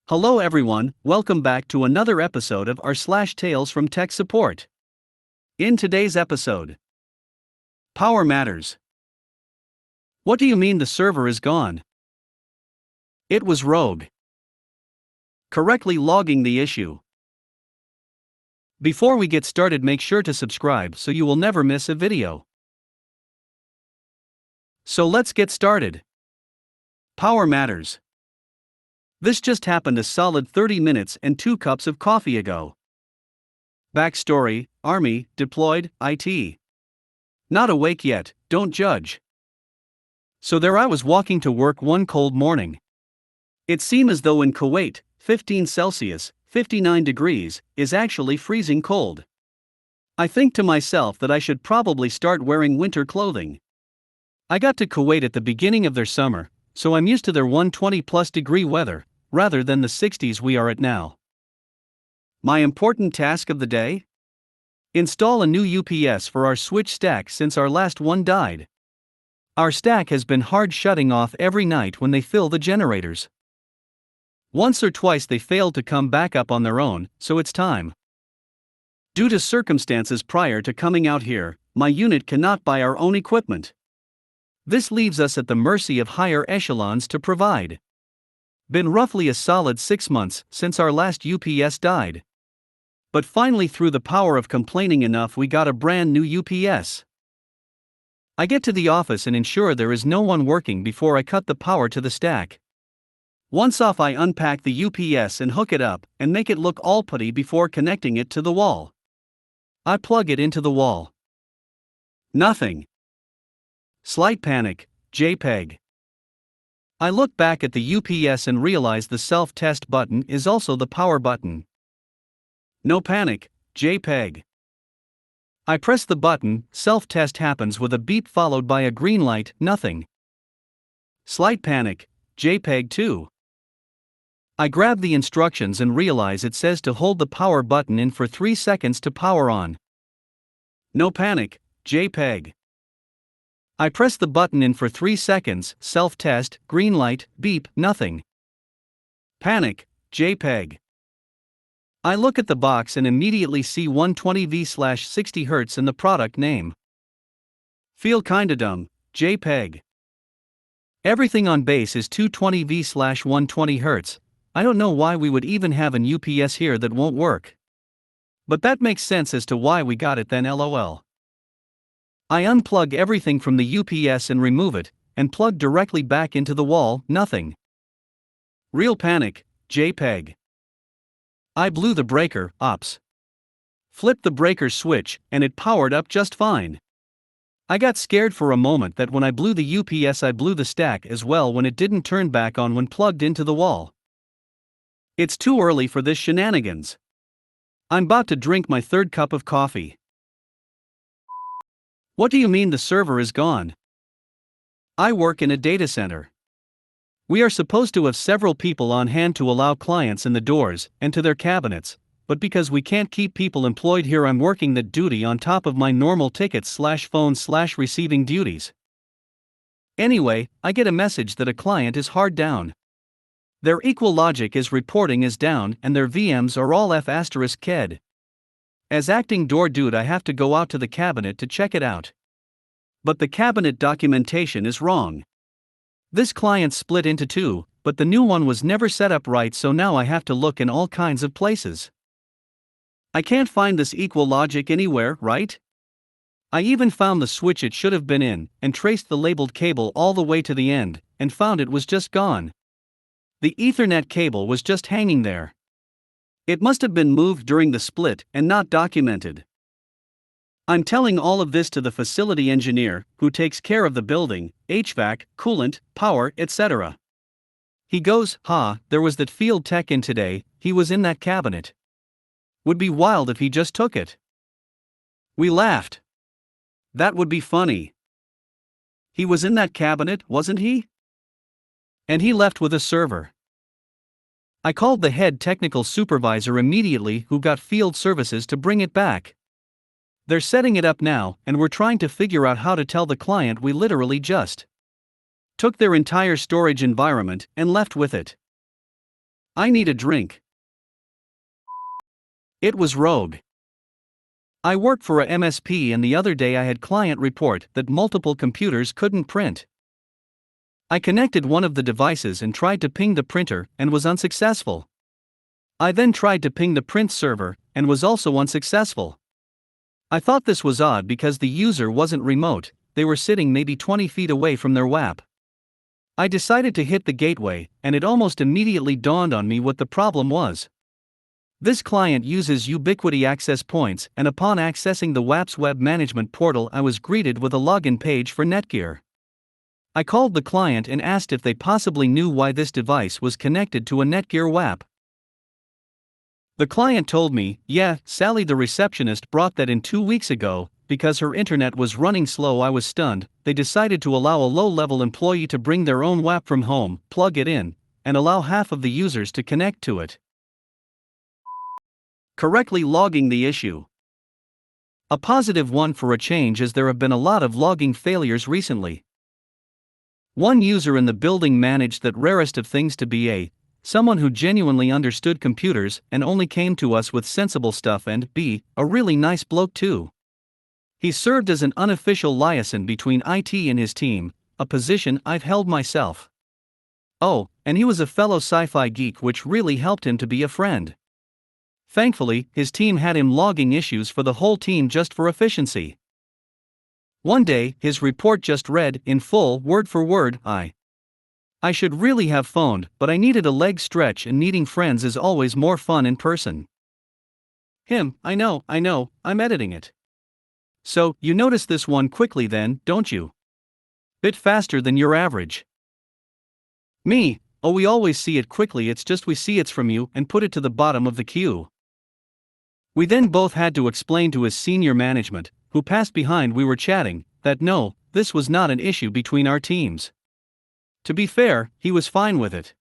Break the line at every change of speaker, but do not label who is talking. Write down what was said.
Hello everyone, welcome back to another episode of r/slash Tales from Tech Support. In today's episode, Power Matters. What do you mean the server is gone? It was rogue. Correctly logging the issue. Before we get started, make sure to subscribe so you will never miss a video. So let's get started. Power Matters. This just happened a solid 30 minutes and 2 cups of coffee ago. Backstory: Army, deployed, IT. Not awake yet, don't judge. So there I was walking to work one cold morning. It seemed as though in Kuwait, 15 Celsius, 59 degrees, is actually freezing cold. I think to myself that I should probably start wearing winter clothing. I got to Kuwait at the beginning of their summer, so I'm used to their 120+ degree weather, rather than the 60s we are at now. My important task of the day? Install a new UPS for our switch stack since our last one died. Our stack has been hard shutting off every night when they fill the generators. Once or twice they failed to come back up on their own, so it's time. Due to circumstances prior to coming out here, my unit cannot buy our own equipment. This leaves us at the mercy of higher echelons to provide. Been roughly a solid 6 months since our last UPS died. But finally, through the power of complaining enough, we got a brand new UPS. I get to the office and ensure there is no one working before I cut the power to the stack. Once off, I unpack the UPS and hook it up and make it look all putty before connecting it to the wall. I plug it into the wall. Nothing. Slight panic, JPEG. I look back at the UPS and realize the self-test button is also the power button. No panic, JPEG. I press the button, self-test happens with a beep followed by a green light, nothing. Slight panic, JPEG 2. I grab the instructions and realize it says to hold the power button in for 3 seconds to power on. No panic, JPEG. I press the button in for 3 seconds, self-test, green light, beep, nothing. Panic, JPEG. I look at the box and immediately see 120V/60 Hz in the product name. Feel kinda dumb, JPEG. Everything on base is 220V/120 Hz. I don't know why we would even have an UPS here that won't work. But that makes sense as to why we got it then, lol. I unplug everything from the UPS and remove it, and plug directly back into the wall, nothing. Real panic, JPEG. I blew the breaker, ops. Flipped the breaker switch, and it powered up just fine. I got scared for a moment that when I blew the UPS I blew the stack as well when it didn't turn back on when plugged into the wall. It's too early for this shenanigans. I'm about to drink my 3rd cup of coffee. What do you mean the server is gone? I work in a data center. We are supposed to have several people on hand to allow clients in the doors and to their cabinets, but because we can't keep people employed here, I'm working that duty on top of my normal tickets/phone/receiving duties. Anyway, I get a message that a client is hard down. Their equal logic is reporting is down and their VMs are all F***KED. As acting door dude, I have to go out to the cabinet to check it out. But the cabinet documentation is wrong. This client split into 2, but the new one was never set up right, so now I have to look in all kinds of places. I can't find this equal logic anywhere, right? I even found the switch it should have been in, and traced the labeled cable all the way to the end, and found it was just gone. The Ethernet cable was just hanging there. It must have been moved during the split and not documented. I'm telling all of this to the facility engineer, who takes care of the building, HVAC, coolant, power, etc. He goes, there was that field tech in today, he was in that cabinet. Would be wild if he just took it. We laughed. That would be funny. He was in that cabinet, wasn't he? And he left with a server. I called the head technical supervisor immediately, who got field services to bring it back. They're setting it up now, and we're trying to figure out how to tell the client we literally just took their entire storage environment and left with it. I need a drink. It was rogue. I work for a MSP and the other day I had client report that multiple computers couldn't print. I connected one of the devices and tried to ping the printer and was unsuccessful. I then tried to ping the print server and was also unsuccessful. I thought this was odd because the user wasn't remote, they were sitting maybe 20 feet away from their WAP. I decided to hit the gateway, and it almost immediately dawned on me what the problem was. This client uses Ubiquiti access points, and upon accessing the WAP's web management portal, I was greeted with a login page for Netgear. I called the client and asked if they possibly knew why this device was connected to a Netgear WAP. The client told me, "Yeah, Sally the receptionist brought that in 2 weeks ago. Because her internet was running slow." I was stunned. They decided to allow a low-level employee to bring their own WAP from home, plug it in, and allow half of the users to connect to it. Correctly logging the issue. A positive one for a change, as there have been a lot of logging failures recently. One user in the building managed that rarest of things to be someone who genuinely understood computers and only came to us with sensible stuff, and a really nice bloke too. He served as an unofficial liaison between IT and his team, a position I've held myself. Oh, and he was a fellow sci-fi geek, which really helped him to be a friend. Thankfully, his team had him logging issues for the whole team just for efficiency. One day, his report just read, in full, word for word, I should really have phoned, but I needed a leg stretch, and meeting friends is always more fun in person. I know, I'm editing it. So, you notice this one quickly then, don't you? Bit faster than your average. Me, we always see it quickly, it's just we see it's from you and put it to the bottom of the queue. We then both had to explain to his senior management, who passed behind we were chatting, that no, this was not an issue between our teams. To be fair, he was fine with it.